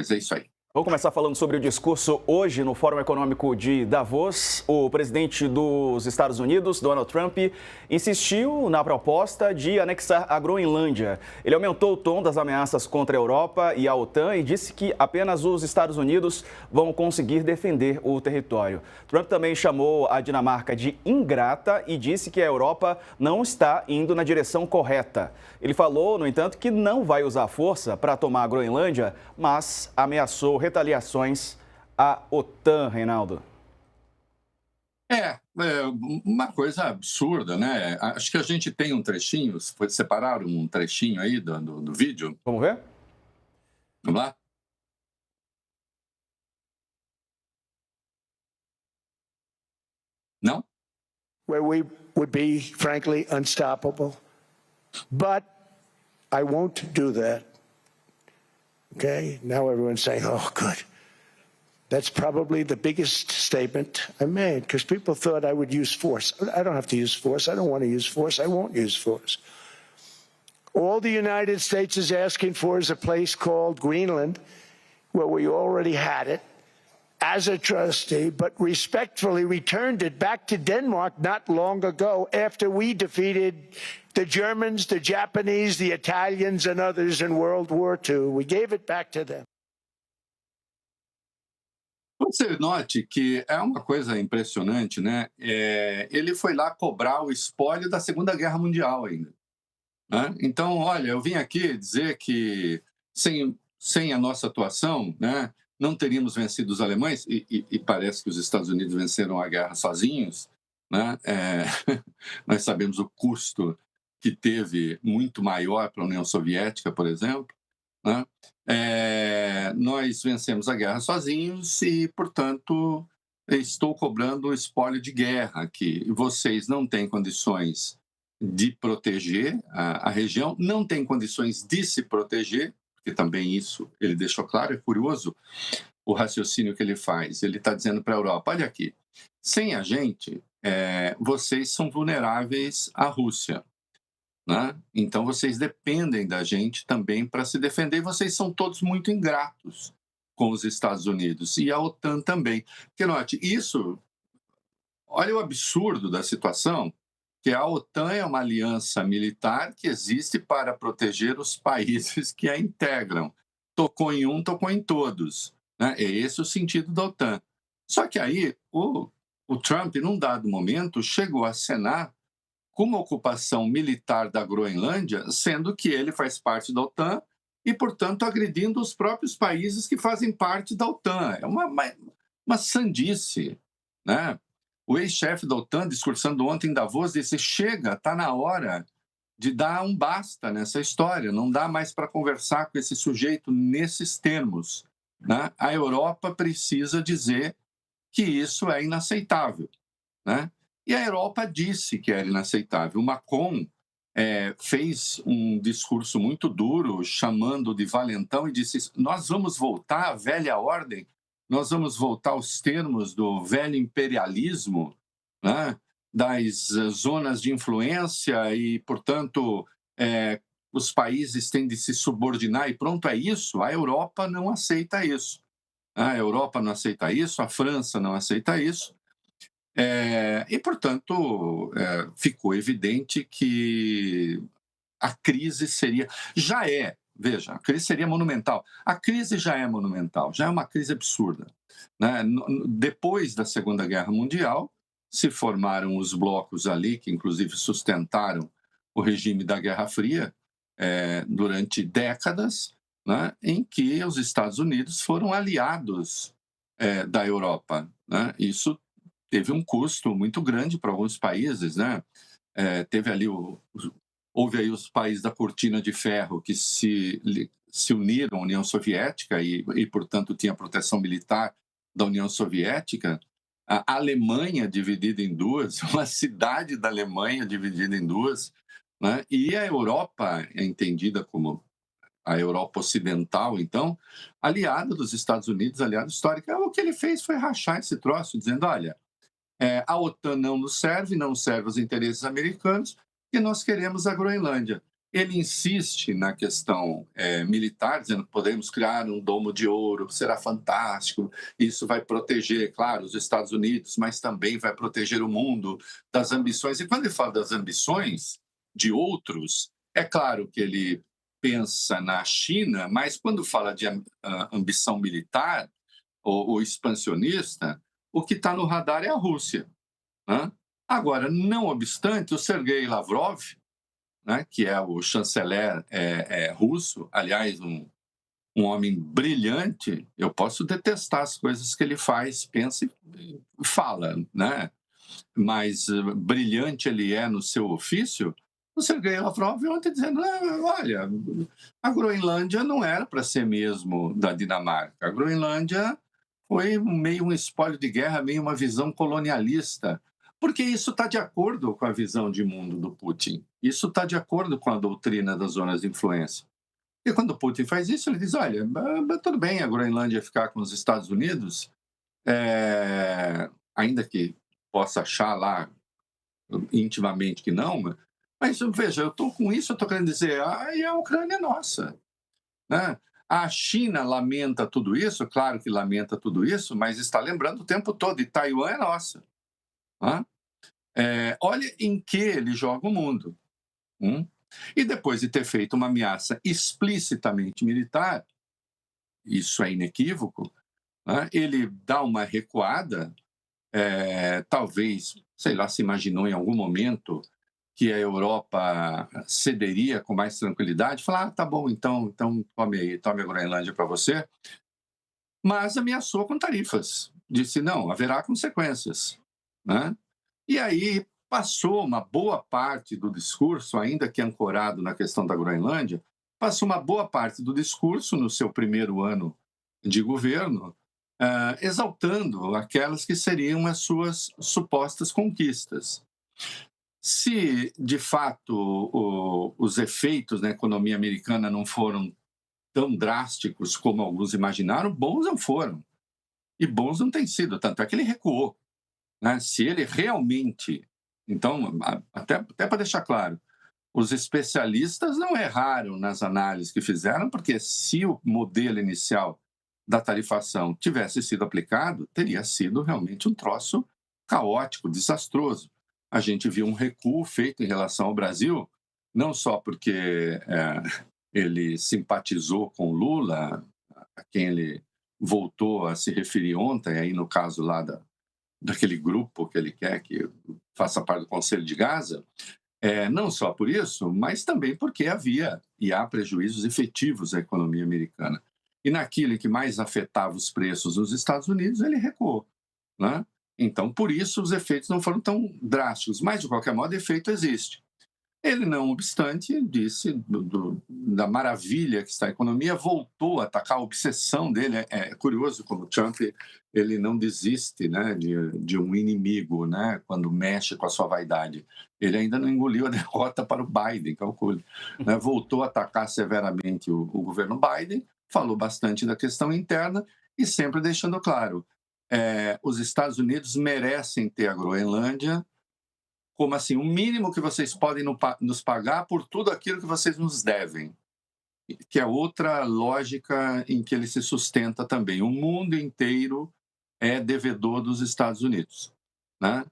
coisa. É isso aí. Vamos começar falando sobre o discurso hoje no Fórum Econômico de Davos. O presidente dos Estados Unidos, Donald Trump, insistiu na proposta de anexar a Groenlândia. Ele aumentou o tom das ameaças contra a Europa e a OTAN e disse que apenas os Estados Unidos vão conseguir defender o território. Trump também chamou a Dinamarca de ingrata e disse que a Europa não está indo na direção correta. Ele falou, no entanto, que não vai usar força para tomar a Groenlândia, mas ameaçou retaliações à OTAN, Reinaldo. É uma coisa absurda, né? Acho que a gente tem um trechinho, separaram um trechinho aí do vídeo. Vamos ver? Vamos lá? Não? Where we would be, frankly, unstoppable. But I won't do that. Okay? Now everyone's saying, oh, good. That's probably the biggest statement I made because people thought I would use force. I don't have to use force. I don't want to use force. I won't use force. All the United States is asking for is a place called Greenland, where we already had it as a trustee, but respectfully returned it back to Denmark not long ago after we defeated the Germans, the Japanese, the Italians, and others in World War II. We gave it back to them. Você note que é uma coisa impressionante, né? Ele foi lá cobrar o espólio da Segunda Guerra Mundial ainda, né? Então, olha, eu vim aqui dizer que sem a nossa atuação, né, não teríamos vencido os alemães, e parece que os Estados Unidos venceram a guerra sozinhos, né? Nós sabemos o custo que teve muito maior para a União Soviética, por exemplo, né? Nós vencemos a guerra sozinhos e, portanto, estou cobrando o espólio de guerra, que vocês não têm condições de proteger a região, não têm condições de se proteger, porque também isso ele deixou claro, é curioso o raciocínio que ele faz. Ele está dizendo para a Europa, olha aqui, sem a gente, vocês são vulneráveis à Rússia, né? Então, vocês dependem da gente também para se defender, e vocês são todos muito ingratos com os Estados Unidos, e a OTAN também. Porque, note, olha o absurdo da situação, que a OTAN é uma aliança militar que existe para proteger os países que a integram. Tocou em um, tocou em todos, né? É esse o sentido da OTAN. Só que aí, o Trump, num dado momento, chegou a acenar com uma ocupação militar da Groenlândia, sendo que ele faz parte da OTAN e, portanto, agredindo os próprios países que fazem parte da OTAN. É uma sandice, né? O ex-chefe da OTAN, discursando ontem em Davos, disse, chega, está na hora de dar um basta nessa história, não dá mais para conversar com esse sujeito nesses termos, né? A Europa precisa dizer que isso é inaceitável, né? E a Europa disse que era inaceitável. O Macron fez um discurso muito duro, chamando de valentão, e disse, nós vamos voltar à velha ordem, nós vamos voltar aos termos do velho imperialismo, né? Das zonas de influência e, portanto, os países têm de se subordinar e pronto, é isso. A Europa não aceita isso. A Europa não aceita isso, a França não aceita isso. E, portanto, ficou evidente que a crise seria... Veja, a crise seria monumental. A crise já é monumental, já é uma crise absurda, né? Depois da Segunda Guerra Mundial, se formaram os blocos ali, que inclusive sustentaram o regime da Guerra Fria durante décadas, né? Em que os Estados Unidos foram aliados da Europa, né? Isso teve um custo muito grande para alguns países, né? Houve aí os países da Cortina de Ferro que se uniram à União Soviética e, portanto, tinha a proteção militar da União Soviética. A Alemanha dividida em duas, uma cidade da Alemanha dividida em duas, né? E a Europa é entendida como a Europa Ocidental, então, aliada dos Estados Unidos, aliada histórica. O que ele fez foi rachar esse troço, dizendo, olha, a OTAN não nos serve, não serve aos interesses americanos, e nós queremos a Groenlândia. Ele insiste na questão militar, dizendo que podemos criar um domo de ouro, será fantástico, isso vai proteger, claro, os Estados Unidos, mas também vai proteger o mundo das ambições. E quando ele fala das ambições de outros, é claro que ele pensa na China, mas quando fala de ambição militar ou expansionista, o que está no radar é a Rússia, né? Agora, não obstante, o Sergei Lavrov, né, que é o chanceler russo, aliás, um homem brilhante. Eu posso detestar as coisas que ele faz, pensa e fala, né? Mas brilhante ele é no seu ofício. O Sergei Lavrov ontem dizendo, olha, a Groenlândia não era para ser mesmo da Dinamarca. A Groenlândia foi meio um espólio de guerra, meio uma visão colonialista, porque isso está de acordo com a visão de mundo do Putin. Isso está de acordo com a doutrina das zonas de influência. E quando o Putin faz isso, ele diz, olha, tudo bem a Groenlândia ficar com os Estados Unidos, ainda que possa achar lá intimamente que não, mas veja, eu estou com isso, eu estou querendo dizer, e a Ucrânia é nossa, né? A China lamenta tudo isso, claro que lamenta tudo isso, mas está lembrando o tempo todo, e Taiwan é nossa. Né? Olha em que ele joga o mundo. E depois de ter feito uma ameaça explicitamente militar, isso é inequívoco, né? Ele dá uma recuada, talvez, sei lá, se imaginou em algum momento que a Europa cederia com mais tranquilidade, falar, tá bom, então tome a Groenlândia para você, mas ameaçou com tarifas, disse, não, haverá consequências, né? E aí passou uma boa parte do discurso, ainda que ancorado na questão da Groenlândia, passou uma boa parte do discurso no seu primeiro ano de governo, exaltando aquelas que seriam as suas supostas conquistas. Se, de fato, os efeitos na economia americana não foram tão drásticos como alguns imaginaram, bons não foram. E bons não têm sido, tanto é que ele recuou. Né? Se ele realmente... Então, até para deixar claro, os especialistas não erraram nas análises que fizeram, porque se o modelo inicial da tarifação tivesse sido aplicado, teria sido realmente um troço caótico, desastroso. A gente viu um recuo feito em relação ao Brasil, não só porque ele simpatizou com Lula, a quem ele voltou a se referir ontem, aí no caso lá daquele grupo que ele quer que faça parte do Conselho de Gaza, não só por isso, mas também porque havia e há prejuízos efetivos à economia americana. E naquilo que mais afetava os preços nos Estados Unidos, ele recuou. Né? Então, por isso, os efeitos não foram tão drásticos, mas, de qualquer modo, efeito existe. Ele, não obstante, disse da maravilha que está a economia, voltou a atacar a obsessão dele. É curioso como o Trump ele não desiste, né, de um inimigo, né, quando mexe com a sua vaidade. Ele ainda não engoliu a derrota para o Biden, calcule. Né, voltou a atacar severamente o governo Biden, falou bastante da questão interna e sempre deixando claro, os Estados Unidos merecem ter a Groenlândia, como assim, o mínimo que vocês podem nos pagar por tudo aquilo que vocês nos devem, que é outra lógica em que ele se sustenta também. O mundo inteiro é devedor dos Estados Unidos. Né?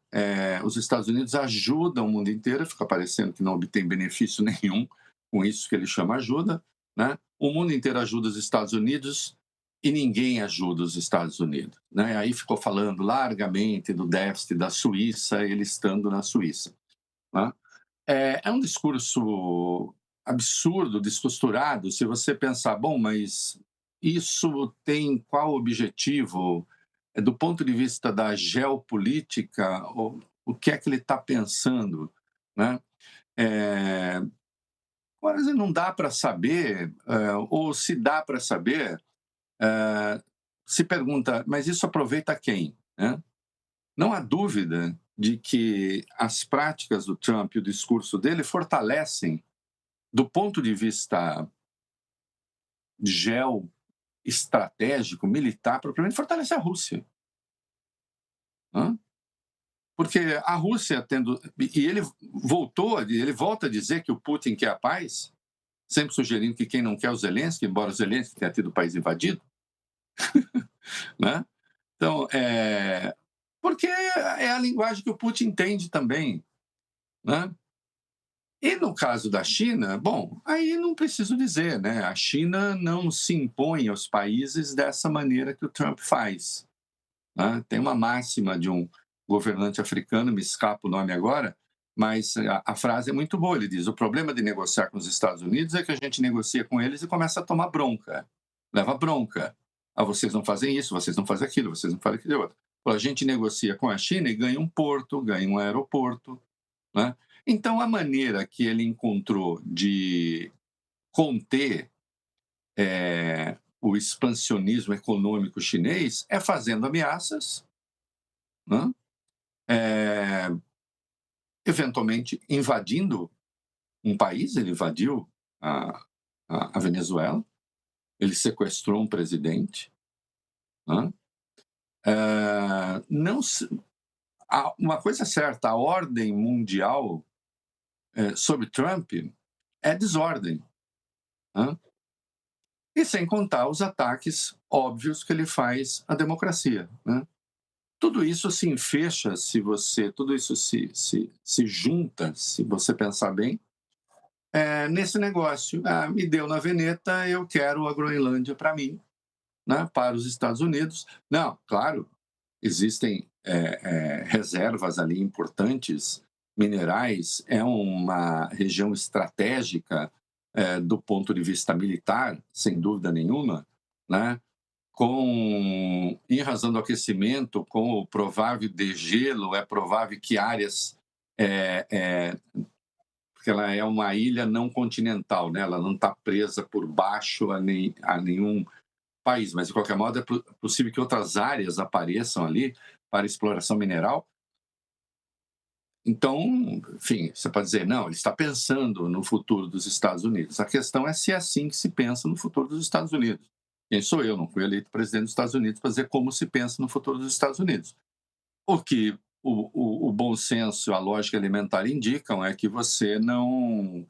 Os Estados Unidos ajudam o mundo inteiro, fica parecendo que não obtém benefício nenhum com isso que ele chama ajuda. Né? O mundo inteiro ajuda os Estados Unidos e ninguém ajuda os Estados Unidos. Né? Aí ficou falando largamente do déficit da Suíça, ele estando na Suíça. Né? É um discurso absurdo, descosturado, se você pensar, bom, mas isso tem qual objetivo? Do ponto de vista da geopolítica, o que é que ele está pensando? Né? Quase não dá para saber, ou se dá para saber, se pergunta, mas isso aproveita quem? Né? Não há dúvida de que as práticas do Trump e o discurso dele fortalecem, do ponto de vista geoestratégico, militar, propriamente, fortalece a Rússia. Né? Porque a Rússia tendo... E ele volta a dizer que o Putin quer a paz, sempre sugerindo que quem não quer o Zelensky, embora o Zelensky tenha tido o país invadido, né? Então, porque é a linguagem que o Putin entende também, né? E no caso da China, bom, aí não preciso dizer, né? A China não se impõe aos países dessa maneira que o Trump faz, né? Tem uma máxima de um governante africano, me escapa o nome agora, mas a frase é muito boa. Ele diz: o problema de negociar com os Estados Unidos é que a gente negocia com eles e começa a tomar bronca, leva bronca. Ah, vocês não fazem isso, vocês não fazem aquilo, vocês não fazem aquilo outro. A gente negocia com a China e ganha um porto, ganha um aeroporto, né? Então, a maneira que ele encontrou de conter o expansionismo econômico chinês é fazendo ameaças, né? Eventualmente invadindo um país. Ele invadiu a Venezuela, ele sequestrou um presidente, né? Não se, uma coisa é certa: a ordem mundial sobre Trump é desordem, né? E sem contar os ataques óbvios que ele faz à democracia, né? Tudo isso se enfecha, tudo isso se junta, se você pensar bem, nesse negócio. Me deu na veneta, eu quero a Groenlândia para mim, né, para os Estados Unidos. Não, claro, existem reservas ali importantes, minerais, é uma região estratégica do ponto de vista militar, sem dúvida nenhuma, né? Em razão do aquecimento, com o provável degelo, é provável que áreas, porque ela é uma ilha não continental, né? Ela não está presa por baixo a nenhum país, mas de qualquer modo é possível que outras áreas apareçam ali para exploração mineral. Então, enfim, você pode dizer, não, ele está pensando no futuro dos Estados Unidos. A questão é se é assim que se pensa no futuro dos Estados Unidos. Quem sou eu? Não fui eleito presidente dos Estados Unidos para dizer como se pensa no futuro dos Estados Unidos. O que o bom senso, a lógica elementar indicam é que você não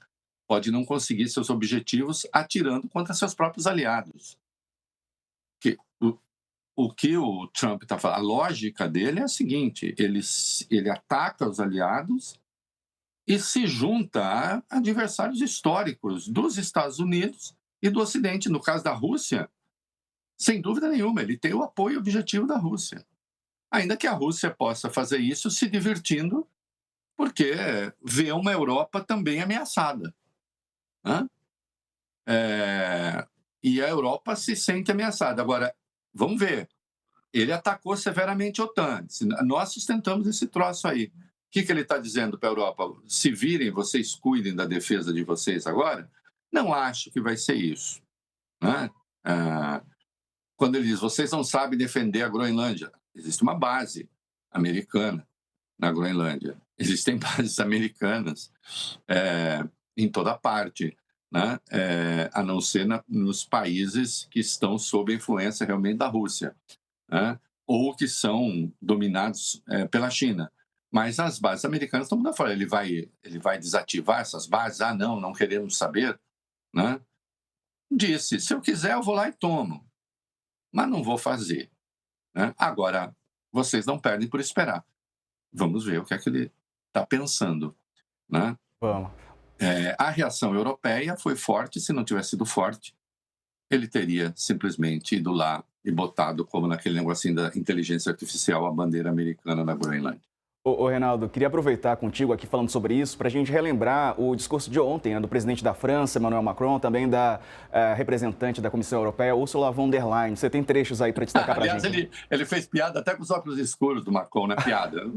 pode não conseguir seus objetivos atirando contra seus próprios aliados. O que o Trump está falando, a lógica dele é a seguinte: ele ataca os aliados e se junta a adversários históricos dos Estados Unidos e do Ocidente. No caso da Rússia, sem dúvida nenhuma, ele tem o apoio objetivo da Rússia. Ainda que a Rússia possa fazer isso se divertindo, porque vê uma Europa também ameaçada, né? E a Europa se sente ameaçada. Agora, vamos ver. Ele atacou severamente a OTAN. Nós sustentamos esse troço aí. O que ele está dizendo para a Europa? Se virem, vocês cuidem da defesa de vocês agora? Não acho que vai ser isso, né? Quando ele diz, vocês não sabem defender a Groenlândia, existe uma base americana na Groenlândia. Existem bases americanas em toda parte, né? A não ser nos países que estão sob a influência realmente da Rússia, né? Ou que são dominados pela China. Mas as bases americanas, todo mundo fala, ele vai desativar essas bases? Ah, não queremos saber, né? Disse, se eu quiser eu vou lá e tomo, mas não vou fazer, né? Agora, vocês não perdem por esperar. Vamos ver o que é que ele está pensando, né? Vamos. A reação europeia foi forte. Se não tivesse sido forte, ele teria simplesmente ido lá e botado, como naquele negocinho da inteligência artificial, a bandeira americana na Groenlândia. Ô, Reinaldo, queria aproveitar contigo aqui falando sobre isso para a gente relembrar o discurso de ontem, né, do presidente da França, Emmanuel Macron, também da representante da Comissão Europeia, Ursula von der Leyen. Você tem trechos aí para destacar para a gente? Aliás, ele fez piada até com os óculos escuros do Macron, né? Piada.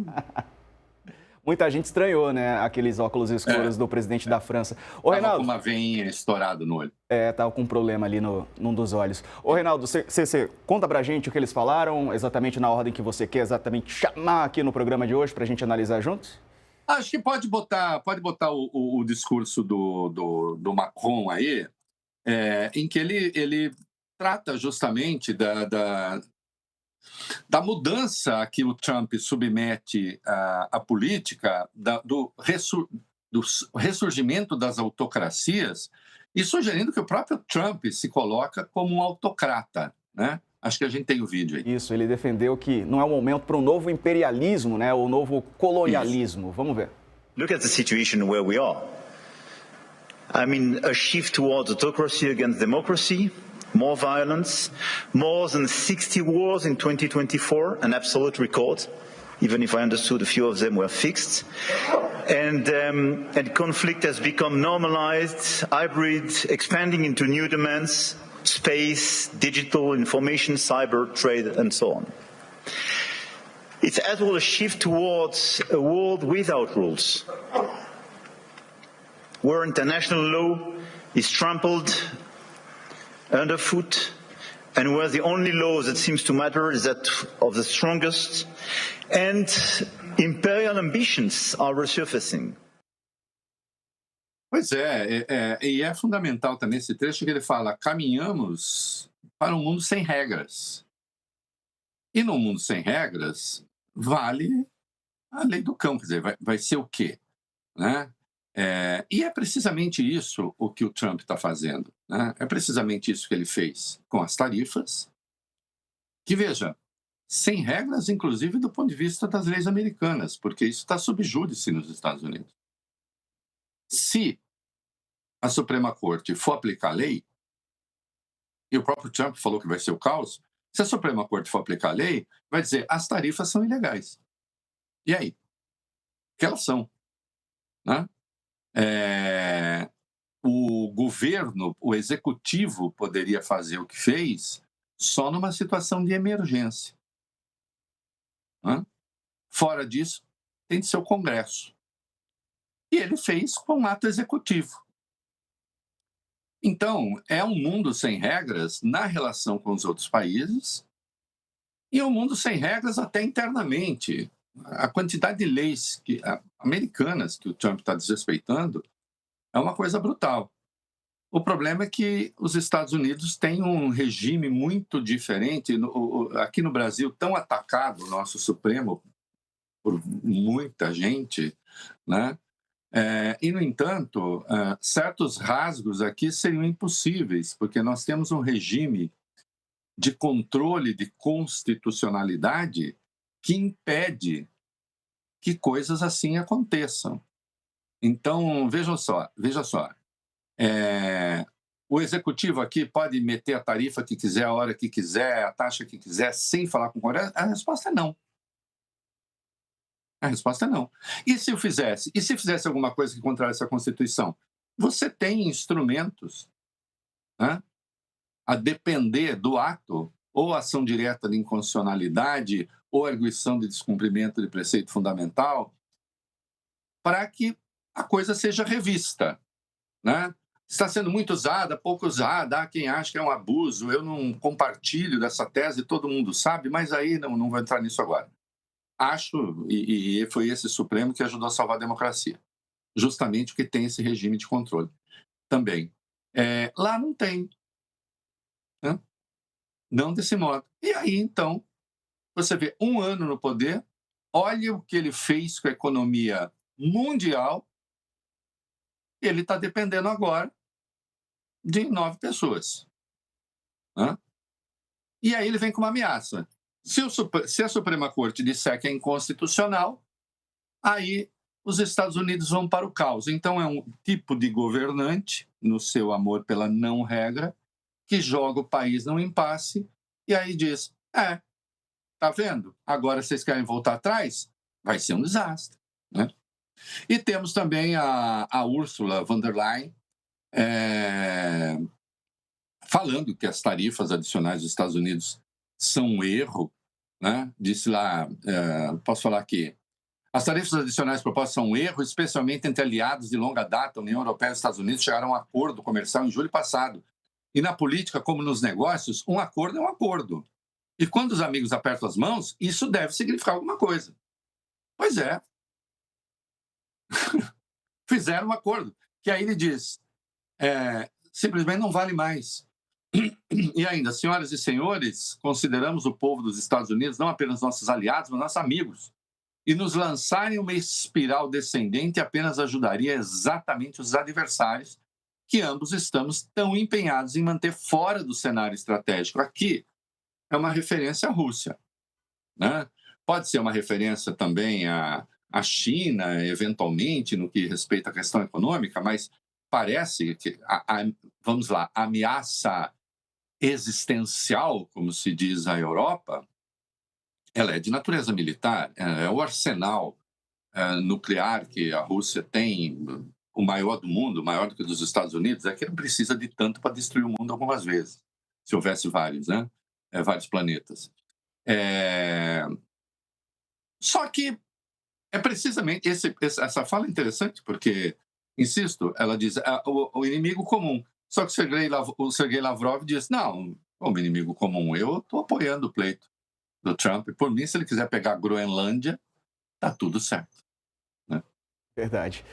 Muita gente estranhou, né, aqueles óculos escuros do presidente da França. Ô, Reinaldo, com uma veinha estourada no olho. Tava com um problema ali num dos olhos. Ô, Reinaldo, você conta pra gente o que eles falaram, exatamente na ordem que você quer exatamente chamar aqui no programa de hoje pra gente analisar juntos? Acho que pode botar o discurso do Macron aí, em que ele trata justamente da mudança a que o Trump submete a política, do ressurgimento das autocracias e sugerindo que o próprio Trump se coloca como um autocrata, né? Acho que a gente tem o vídeo aí. Isso, ele defendeu que não é o momento para um novo imperialismo, né, ou novo colonialismo. Vamos ver. Look at the situation where we are. I mean, a shift towards autocracy against democracy, more violence, more than 60 wars in 2024, an absolute record, even if I understood a few of them were fixed. And conflict has become normalized, hybrid, expanding into new domains, space, digital, information, cyber, trade, and so on. It's as well a shift towards a world without rules, where international law is trampled underfoot, and where the only law that seems to matter is that of the strongest, and imperial ambitions are resurfacing. Pois e é fundamental também esse trecho que ele fala: caminhamos para um mundo sem regras. E no mundo sem regras, vale a lei do cão, quer dizer, vai ser o quê? Né? E é precisamente isso o que o Trump está fazendo. Né? É precisamente isso que ele fez com as tarifas, que, veja, sem regras, inclusive do ponto de vista das leis americanas, porque isso está sob júdice nos Estados Unidos. Se a Suprema Corte for aplicar a lei, e o próprio Trump falou que vai ser o caos, se a Suprema Corte for aplicar a lei, vai dizer as tarifas são ilegais. E aí? O que elas são? Né? O governo, o executivo poderia fazer o que fez só numa situação de emergência. Né? Fora disso, tem de ser o Congresso. E ele fez com um ato executivo. Então, é um mundo sem regras na relação com os outros países e um mundo sem regras até internamente. A quantidade de leis americanas que o Trump está desrespeitando é uma coisa brutal. O problema é que os Estados Unidos têm um regime muito diferente. Aqui no Brasil, tão atacado o nosso Supremo por muita gente, né? E, no entanto, certos rasgos aqui seriam impossíveis, porque nós temos um regime de controle de constitucionalidade que impede que coisas assim aconteçam. Então, veja só, o executivo aqui pode meter a tarifa que quiser, a hora que quiser, a taxa que quiser, sem falar com o Congresso? A resposta é não. A resposta é não. E se fizesse? E se fizesse alguma coisa que contrária à Constituição? Você tem instrumentos, né, a depender do ato, ou ação direta de inconstitucionalidade, ou arguição de descumprimento de preceito fundamental, para que a coisa seja revista. Né? Está sendo muito usada, pouco usada, há quem acha que é um abuso, eu não compartilho dessa tese, todo mundo sabe, mas aí não vou entrar nisso agora. Acho, e foi esse Supremo que ajudou a salvar a democracia, justamente porque tem esse regime de controle também. Lá não tem, né? Não desse modo. E aí, então, você vê 1 ano no poder, olha o que ele fez com a economia mundial, ele está dependendo agora de 9 pessoas. Né? E aí ele vem com uma ameaça. Se a Suprema Corte disser que é inconstitucional, aí os Estados Unidos vão para o caos. Então é um tipo de governante, no seu amor pela não regra, que joga o país num impasse e aí diz, tá vendo? Agora vocês querem voltar atrás? Vai ser um desastre. Né? E temos também a Ursula von der Leyen falando que as tarifas adicionais dos Estados Unidos são um erro, né? Disse lá, posso falar aqui, as tarifas adicionais propostas são um erro, especialmente entre aliados de longa data, a União Europeia e os Estados Unidos chegaram a um acordo comercial em julho passado. E na política, como nos negócios, um acordo é um acordo. E quando os amigos apertam as mãos, isso deve significar alguma coisa. Pois é. Fizeram um acordo, que aí ele diz, simplesmente não vale mais. E ainda, senhoras e senhores, consideramos o povo dos Estados Unidos não apenas nossos aliados, mas nossos amigos. E nos lançarem uma espiral descendente apenas ajudaria exatamente os adversários que ambos estamos tão empenhados em manter fora do cenário estratégico. Aqui é uma referência à Rússia, né? Pode ser uma referência também à China, eventualmente, no que respeita à questão econômica, mas parece que, vamos lá, a ameaça existencial, como se diz a Europa, ela é de natureza militar, é o arsenal nuclear que a Rússia tem, o maior do mundo, maior do que o dos Estados Unidos, é que não precisa de tanto para destruir o mundo algumas vezes, se houvesse vários, né? Vários planetas. Só que é precisamente essa fala é interessante, porque, insisto, ela diz o inimigo comum. Só que o Sergei Lavrov diz, não, como inimigo comum, eu estou apoiando o pleito do Trump. Por mim, se ele quiser pegar a Groenlândia, tá tudo certo. Né? Verdade.